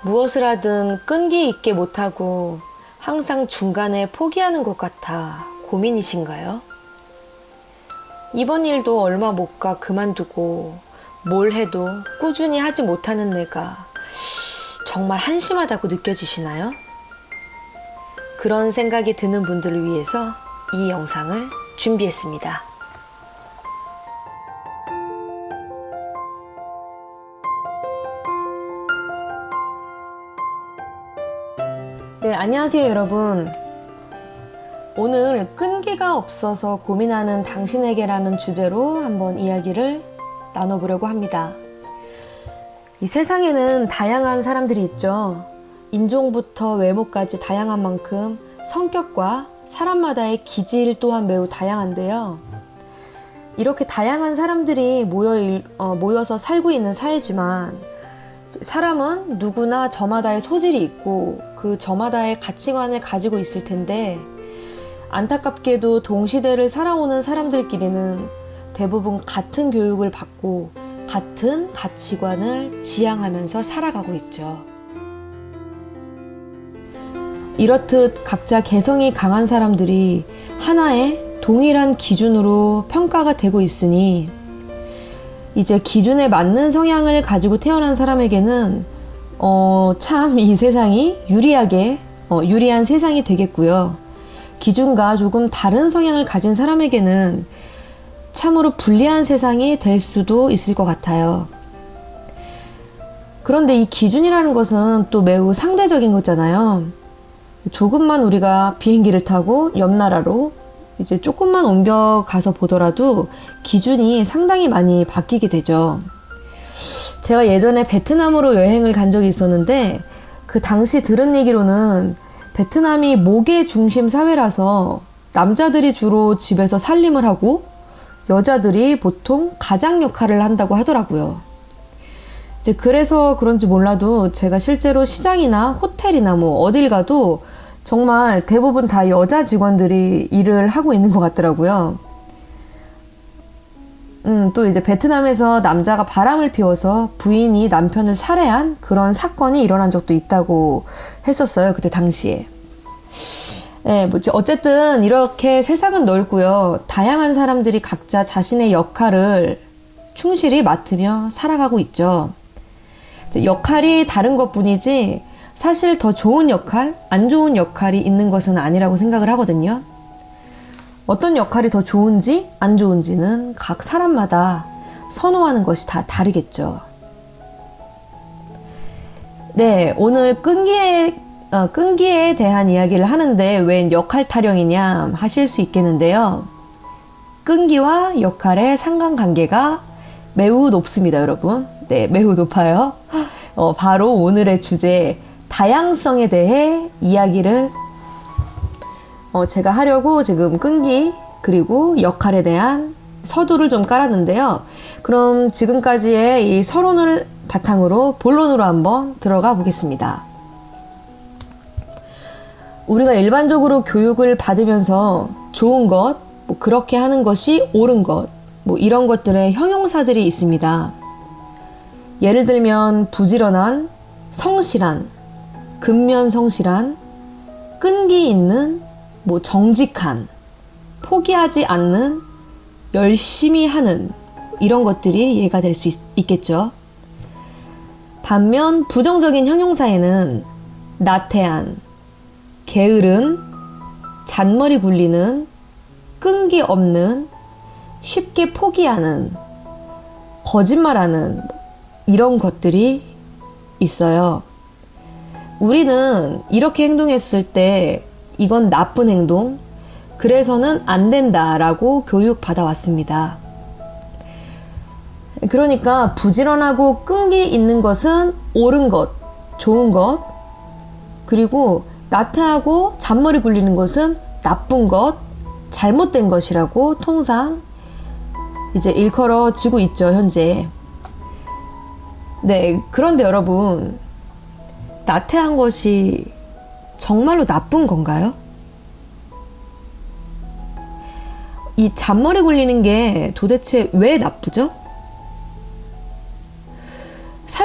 무엇을 하든 끈기 있게 못하고 항상 중간에 포기하는 것 같아 고민이신가요? 이번 일도 얼마 못 가 그만두고 뭘 해도 꾸준히 하지 못하는 내가 정말 한심하다고 느껴지시나요? 그런 생각이 드는 분들을 위해서 이 영상을 준비했습니다. 네, 안녕하세요 여러분. 오늘 끈기가 없어서 고민하는 당신에게라는 주제로 한번 이야기를 나눠보려고 합니다. 이 세상에는 다양한 사람들이 있죠. 인종부터 외모까지 다양한 만큼 성격과 사람마다의 기질 또한 매우 다양한데요. 이렇게 다양한 사람들이 모여서 살고 있는 사회지만 사람은 누구나 저마다의 소질이 있고 그 저마다의 가치관을 가지고 있을 텐데 안타깝게도 동시대를 살아오는 사람들끼리는 대부분 같은 교육을 받고 같은 가치관을 지향하면서 살아가고 있죠. 이렇듯 각자 개성이 강한 사람들이 하나의 동일한 기준으로 평가가 되고 있으니 이제 기준에 맞는 성향을 가지고 태어난 사람에게는 참 이 세상이 유리한 세상이 되겠고요. 기준과 조금 다른 성향을 가진 사람에게는 참으로 불리한 세상이 될 수도 있을 것 같아요. 그런데 이 기준이라는 것은 또 매우 상대적인 거잖아요. 조금만 우리가 비행기를 타고 옆 나라로 이제 조금만 옮겨가서 보더라도 기준이 상당히 많이 바뀌게 되죠. 제가 예전에 베트남으로 여행을 간 적이 있었는데 그 당시 들은 얘기로는 베트남이 모계 중심 사회라서 남자들이 주로 집에서 살림을 하고 여자들이 보통 가장 역할을 한다고 하더라고요. 이제 그래서 그런지 몰라도 제가 실제로 시장이나 호텔이나 어딜 가도 정말 대부분 다 여자 직원들이 일을 하고 있는 것 같더라고요. 또 이제 베트남에서 남자가 바람을 피워서 부인이 남편을 살해한 그런 사건이 일어난 적도 있다고 했었어요. 그때 당시에. 네, 어쨌든 이렇게 세상은 넓고요. 다양한 사람들이 각자 자신의 역할을 충실히 맡으며 살아가고 있죠. 역할이 다른 것뿐이지 사실 더 좋은 역할, 안 좋은 역할이 있는 것은 아니라고 생각을 하거든요. 어떤 역할이 더 좋은지 안 좋은지는 각 사람마다 선호하는 것이 다 다르겠죠. 네, 오늘 끈기에 대한 이야기를 하는데 웬 역할 타령이냐 하실 수 있겠는데요. 끈기와 역할의 상관관계가 매우 높습니다, 여러분. 네, 매우 높아요. 바로 오늘의 주제, 다양성에 대해 이야기를 제가 하려고 지금 끈기 그리고 역할에 대한 서두를 좀 깔았는데요. 그럼 지금까지의 이 서론을 바탕으로 본론으로 한번 들어가 보겠습니다. 우리가 일반적으로 교육을 받으면서 좋은 것, 그렇게 하는 것이 옳은 것, 이런 것들의 형용사들이 있습니다. 예를 들면 부지런한, 성실한, 근면성실한, 끈기 있는, 정직한, 포기하지 않는, 열심히 하는 이런 것들이 예가 될 수 있겠죠. 반면 부정적인 형용사에는 나태한, 게으른, 잔머리 굴리는, 끈기 없는, 쉽게 포기하는, 거짓말하는 이런 것들이 있어요. 우리는 이렇게 행동했을 때 이건 나쁜 행동, 그래서는 안 된다라고 교육받아 왔습니다. 그러니까 부지런하고 끈기 있는 것은 옳은 것, 좋은 것, 그리고 나태하고 잔머리 굴리는 것은 나쁜 것, 잘못된 것이라고 통상 이제 일컬어지고 있죠, 현재. 네, 그런데 여러분, 나태한 것이 정말로 나쁜 건가요? 이 잔머리 굴리는 게 도대체 왜 나쁘죠?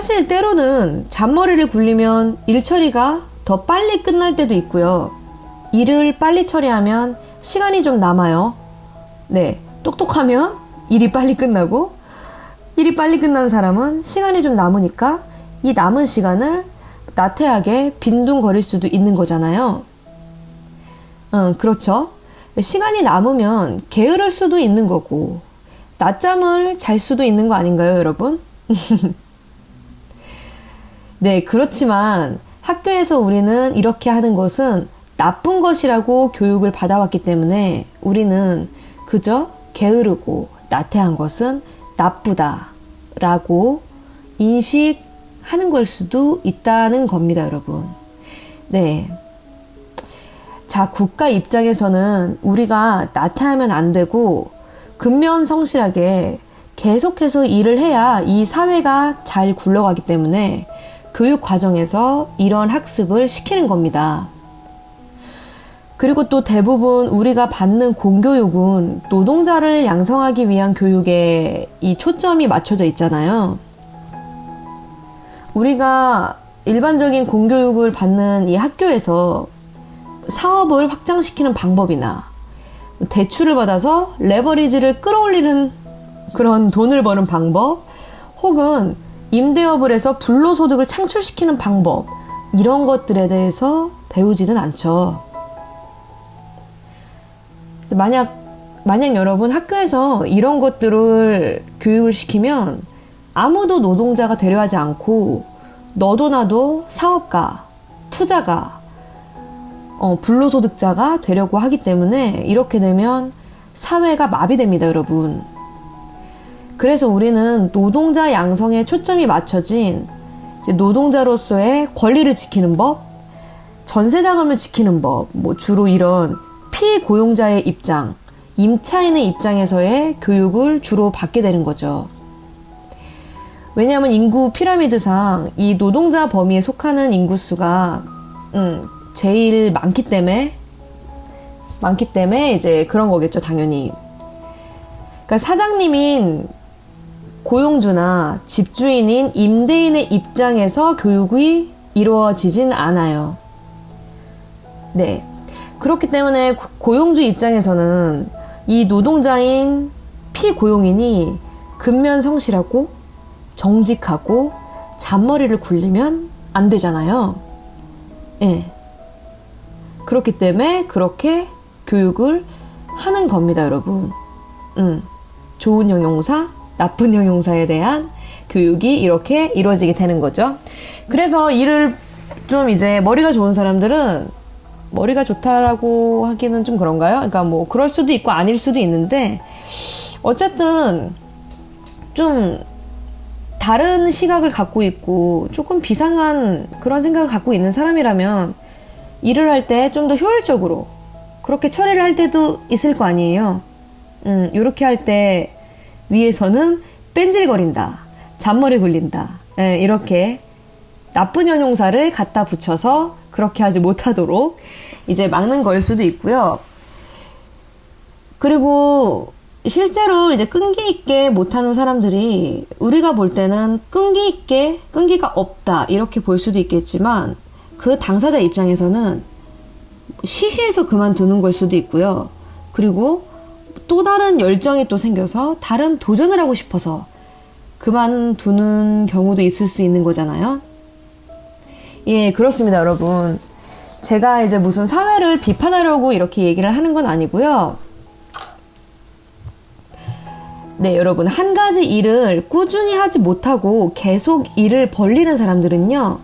사실 때로는 잔머리를 굴리면 일 처리가 더 빨리 끝날 때도 있고요. 일을 빨리 처리하면 시간이 좀 남아요. 네, 똑똑하면 일이 빨리 끝나고, 일이 빨리 끝난 사람은 시간이 좀 남으니까 이 남은 시간을 나태하게 빈둥거릴 수도 있는 거잖아요. 그렇죠. 시간이 남으면 게으를 수도 있는 거고, 낮잠을 잘 수도 있는 거 아닌가요, 여러분? 네, 그렇지만 학교에서 우리는 이렇게 하는 것은 나쁜 것이라고 교육을 받아왔기 때문에 우리는 그저 게으르고 나태한 것은 나쁘다라고 인식하는 걸 수도 있다는 겁니다, 여러분. 네. 자, 국가 입장에서는 우리가 나태하면 안 되고 근면성실하게 계속해서 일을 해야 이 사회가 잘 굴러가기 때문에 교육 과정에서 이런 학습을 시키는 겁니다. 그리고 또 대부분 우리가 받는 공교육은 노동자를 양성하기 위한 교육에 이 초점이 맞춰져 있잖아요. 우리가 일반적인 공교육을 받는 이 학교에서 사업을 확장시키는 방법이나 대출을 받아서 레버리지를 끌어올리는 그런 돈을 버는 방법, 혹은 임대업을 해서 불로소득을 창출시키는 방법, 이런 것들에 대해서 배우지는 않죠. 만약 여러분 학교에서 이런 것들을 교육을 시키면 아무도 노동자가 되려 하지 않고 너도 나도 사업가, 투자가, 불로소득자가 되려고 하기 때문에 이렇게 되면 사회가 마비됩니다, 여러분. 그래서 우리는 노동자 양성에 초점이 맞춰진 노동자로서의 권리를 지키는 법, 전세자금을 지키는 법, 주로 이런 피고용자의 입장, 임차인의 입장에서의 교육을 주로 받게 되는 거죠. 왜냐하면 인구 피라미드상 이 노동자 범위에 속하는 인구수가 제일 많기 때문에 이제 그런 거겠죠, 당연히. 그러니까 사장님인 고용주나 집주인인 임대인의 입장에서 교육이 이루어지진 않아요. 네. 그렇기 때문에 고용주 입장에서는 이 노동자인 피고용인이 근면성실하고 정직하고 잔머리를 굴리면 안 되잖아요. 예. 그렇기 때문에 그렇게 교육을 하는 겁니다, 여러분. 좋은 형용사, 나쁜 형용사에 대한 교육이 이렇게 이루어지게 되는 거죠. 그래서 일을 좀 이제 머리가 좋은 사람들은, 머리가 좋다라고 하기는 좀 그런가요? 그러니까 그럴 수도 있고 아닐 수도 있는데, 어쨌든 좀 다른 시각을 갖고 있고 조금 비상한 그런 생각을 갖고 있는 사람이라면 일을 할 때 좀 더 효율적으로 그렇게 처리를 할 때도 있을 거 아니에요. 요렇게 할 때 위에서는 뺀질거린다, 잔머리 굴린다, 이렇게 나쁜 형용사를 갖다 붙여서 그렇게 하지 못하도록 이제 막는 걸 수도 있고요. 그리고 실제로 이제 끈기 있게 못하는 사람들이 우리가 볼 때는 끈기가 없다 이렇게 볼 수도 있겠지만, 그 당사자 입장에서는 시시해서 그만두는 걸 수도 있고요. 그리고 또 다른 열정이 또 생겨서 다른 도전을 하고 싶어서 그만두는 경우도 있을 수 있는 거잖아요. 예, 그렇습니다, 여러분. 제가 이제 무슨 사회를 비판하려고 이렇게 얘기를 하는 건 아니고요. 네, 여러분. 한 가지 일을 꾸준히 하지 못하고 계속 일을 벌리는 사람들은요,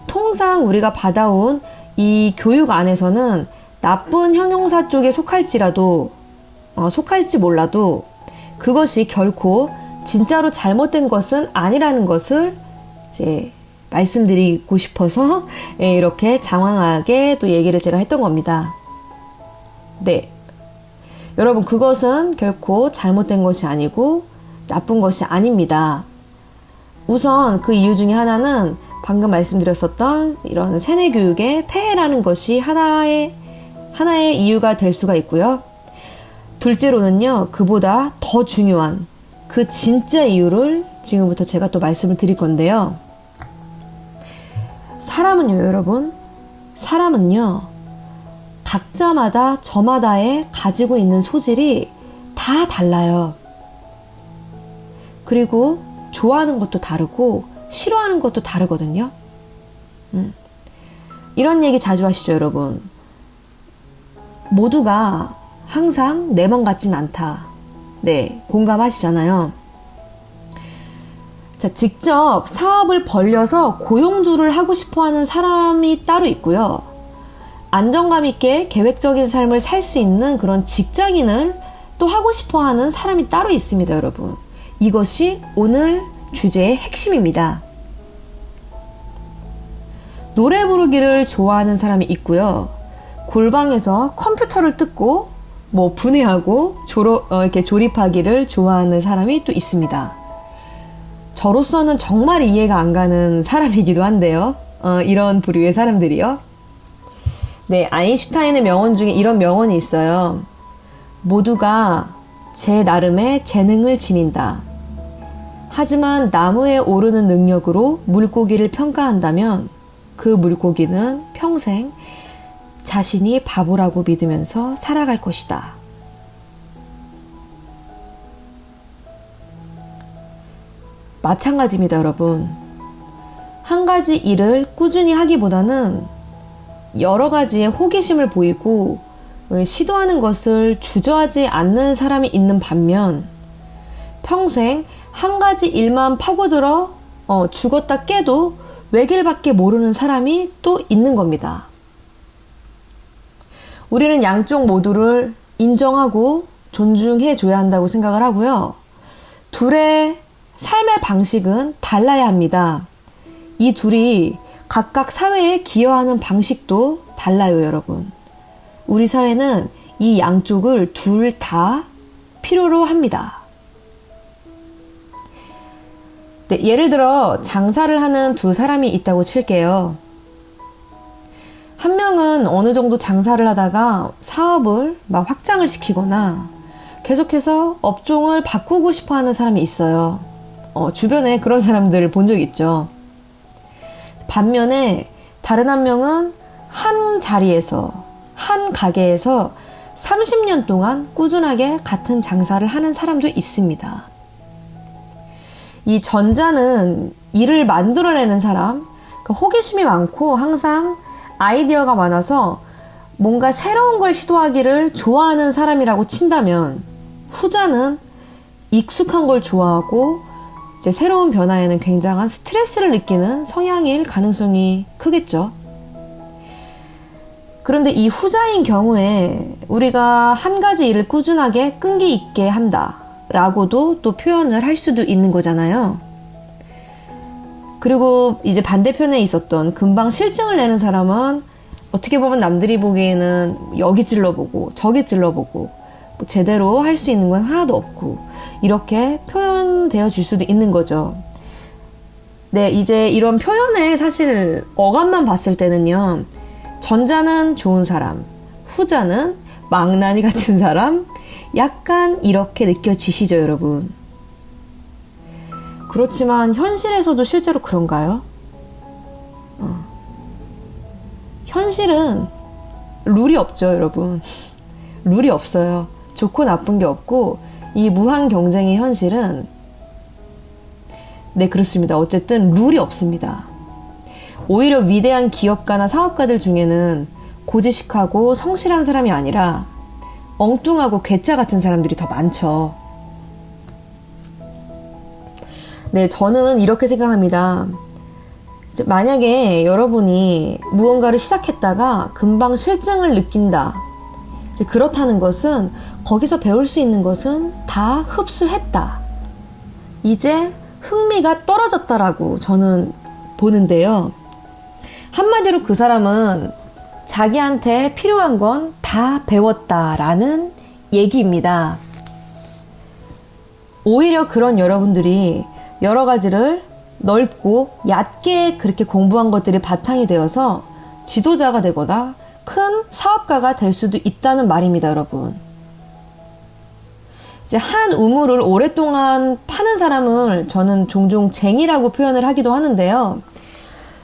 통상 우리가 받아온 이 교육 안에서는 나쁜 형용사 쪽에 속할지 몰라도 그것이 결코 진짜로 잘못된 것은 아니라는 것을 이제 말씀드리고 싶어서 이렇게 장황하게 또 얘기를 제가 했던 겁니다. 네. 여러분, 그것은 결코 잘못된 것이 아니고 나쁜 것이 아닙니다. 우선 그 이유 중에 하나는 방금 말씀드렸었던 이런 세뇌 교육의 폐해라는 것이 하나의 이유가 될 수가 있고요. 둘째로는요, 그보다 더 중요한 그 진짜 이유를 지금부터 제가 또 말씀을 드릴 건데요. 사람은요, 여러분, 사람은요, 각자마다 저마다의 가지고 있는 소질이 다 달라요. 그리고 좋아하는 것도 다르고 싫어하는 것도 다르거든요. 이런 얘기 자주 하시죠, 여러분. 모두가 항상 내 맘 같진 않다. 네, 공감하시잖아요. 자, 직접 사업을 벌려서 고용주를 하고 싶어 하는 사람이 따로 있고요. 안정감 있게 계획적인 삶을 살 수 있는 그런 직장인을 또 하고 싶어 하는 사람이 따로 있습니다, 여러분. 이것이 오늘 주제의 핵심입니다. 노래 부르기를 좋아하는 사람이 있고요. 골방에서 컴퓨터를 뜯고 분해하고 이렇게 조립하기를 좋아하는 사람이 또 있습니다. 저로서는 정말 이해가 안 가는 사람이기도 한데요. 이런 부류의 사람들이요. 네, 아인슈타인의 명언 중에 이런 명언이 있어요. 모두가 제 나름의 재능을 지닌다. 하지만 나무에 오르는 능력으로 물고기를 평가한다면 그 물고기는 평생 자신이 바보라고 믿으면서 살아갈 것이다. 마찬가지입니다, 여러분. 한 가지 일을 꾸준히 하기보다는 여러 가지의 호기심을 보이고 시도하는 것을 주저하지 않는 사람이 있는 반면 평생 한 가지 일만 파고들어 죽었다 깨도 외길밖에 모르는 사람이 또 있는 겁니다. 우리는 양쪽 모두를 인정하고 존중해 줘야 한다고 생각을 하고요. 둘의 삶의 방식은 달라야 합니다. 이 둘이 각각 사회에 기여하는 방식도 달라요, 여러분. 우리 사회는 이 양쪽을 둘 다 필요로 합니다. 네, 예를 들어 장사를 하는 두 사람이 있다고 칠게요. 한 명은 어느 정도 장사를 하다가 사업을 막 확장을 시키거나 계속해서 업종을 바꾸고 싶어 하는 사람이 있어요. 주변에 그런 사람들을 본 적 있죠. 반면에 다른 한 명은 한 자리에서, 한 가게에서 30년 동안 꾸준하게 같은 장사를 하는 사람도 있습니다. 이 전자는 일을 만들어내는 사람, 호기심이 많고 항상 아이디어가 많아서 뭔가 새로운 걸 시도하기를 좋아하는 사람이라고 친다면, 후자는 익숙한 걸 좋아하고 이제 새로운 변화에는 굉장한 스트레스를 느끼는 성향일 가능성이 크겠죠. 그런데 이 후자인 경우에 우리가 한 가지 일을 꾸준하게 끈기 있게 한다 라고도 또 표현을 할 수도 있는 거잖아요. 그리고 이제 반대편에 있었던 금방 실증을 내는 사람은 어떻게 보면 남들이 보기에는 여기 찔러보고 저기 찔러보고 제대로 할 수 있는 건 하나도 없고 이렇게 표현되어질 수도 있는 거죠. 네, 이제 이런 표현의 사실 어감만 봤을 때는요. 전자는 좋은 사람, 후자는 망나니 같은 사람, 약간 이렇게 느껴지시죠, 여러분? 그렇지만 현실에서도 실제로 그런가요? 현실은 룰이 없죠, 여러분. 룰이 없어요. 좋고 나쁜 게 없고 이 무한 경쟁의 현실은 네, 그렇습니다. 어쨌든 룰이 없습니다. 오히려 위대한 기업가나 사업가들 중에는 고지식하고 성실한 사람이 아니라 엉뚱하고 괴짜 같은 사람들이 더 많죠. 네, 저는 이렇게 생각합니다. 만약에 여러분이 무언가를 시작했다가 금방 실증을 느낀다. 이제 그렇다는 것은 거기서 배울 수 있는 것은 다 흡수했다. 이제 흥미가 떨어졌다라고 저는 보는데요. 한마디로 그 사람은 자기한테 필요한 건 다 배웠다라는 얘기입니다. 오히려 그런 여러분들이 여러 가지를 넓고 얕게 그렇게 공부한 것들이 바탕이 되어서 지도자가 되거나 큰 사업가가 될 수도 있다는 말입니다, 여러분. 이제 한 우물을 오랫동안 파는 사람을 저는 종종 쟁이라고 표현을 하기도 하는데요.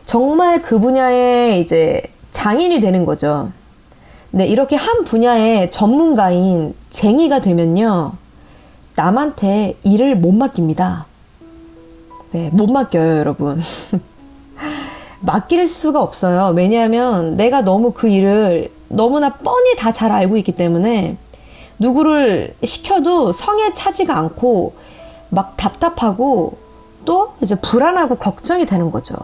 정말 그 분야의 이제 장인이 되는 거죠. 네, 이렇게 한 분야의 전문가인 쟁이가 되면요, 남한테 일을 못 맡깁니다. 네, 못 맡겨요, 여러분. 맡길 수가 없어요. 왜냐하면 내가 너무 그 일을 너무나 뻔히 다 잘 알고 있기 때문에 누구를 시켜도 성에 차지가 않고 막 답답하고 또 이제 불안하고 걱정이 되는 거죠.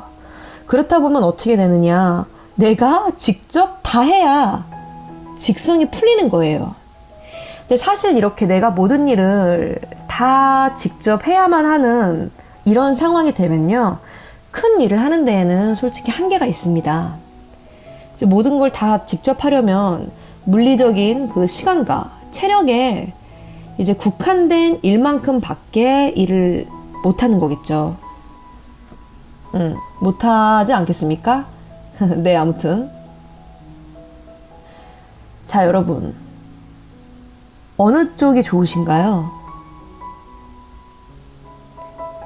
그렇다 보면 어떻게 되느냐. 내가 직접 다 해야 직성이 풀리는 거예요. 근데 사실 이렇게 내가 모든 일을 다 직접 해야만 하는 이런 상황이 되면요, 큰 일을 하는 데에는 솔직히 한계가 있습니다. 이제 모든 걸 다 직접 하려면 물리적인 그 시간과 체력에 이제 국한된 일만큼 밖에 일을 못하는 거겠죠. 못하지 않겠습니까? 네, 아무튼. 자, 여러분. 어느 쪽이 좋으신가요?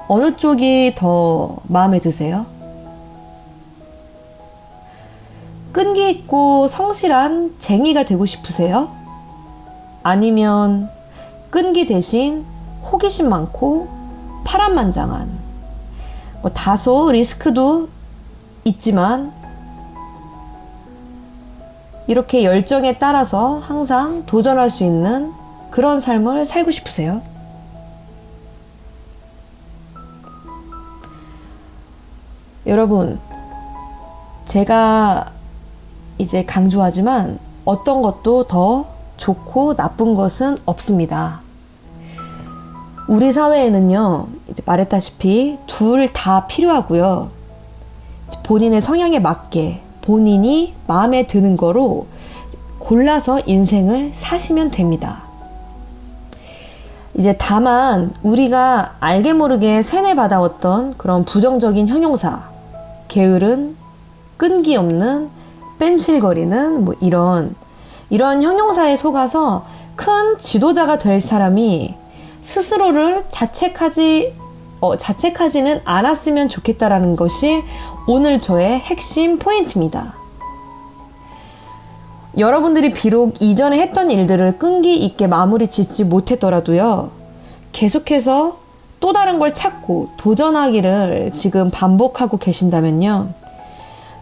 어느 쪽이 더 마음에 드세요? 끈기 있고 성실한 쟁이가 되고 싶으세요? 아니면 끈기 대신 호기심 많고 파란만장한, 뭐 다소 리스크도 있지만 이렇게 열정에 따라서 항상 도전할 수 있는 그런 삶을 살고 싶으세요? 여러분, 제가 이제 강조하지만 어떤 것도 더 좋고 나쁜 것은 없습니다. 우리 사회에는요, 이제 말했다시피 둘 다 필요하고요. 본인의 성향에 맞게 본인이 마음에 드는 거로 골라서 인생을 사시면 됩니다. 이제 다만 우리가 알게 모르게 세뇌받아왔던 그런 부정적인 형용사, 게으른, 끈기 없는, 뺀질거리는 뭐 이런 형용사에 속아서 큰 지도자가 될 사람이 스스로를 자책하지는 않았으면 좋겠다라는 것이 오늘 저의 핵심 포인트입니다. 여러분들이 비록 이전에 했던 일들을 끈기 있게 마무리 짓지 못했더라도요, 계속해서 또 다른 걸 찾고 도전하기를 지금 반복하고 계신다면요,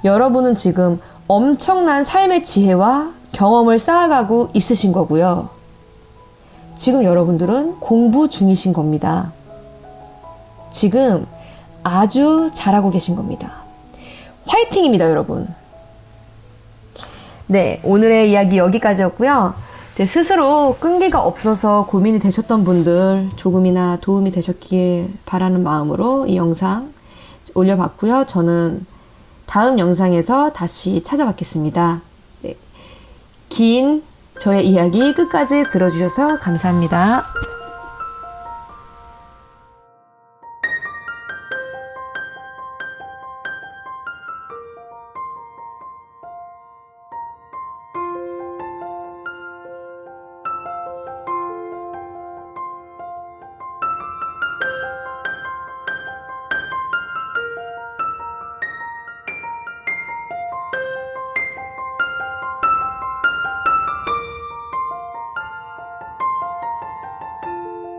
여러분은 지금 엄청난 삶의 지혜와 경험을 쌓아가고 있으신 거고요. 지금 여러분들은 공부 중이신 겁니다. 지금 아주 잘하고 계신 겁니다. 화이팅입니다, 여러분. 네, 오늘의 이야기 여기까지였고요. 제 스스로 끈기가 없어서 고민이 되셨던 분들 조금이나 도움이 되셨길 바라는 마음으로 이 영상 올려봤고요. 저는 다음 영상에서 다시 찾아뵙겠습니다. 네, 긴 저의 이야기 끝까지 들어주셔서 감사합니다.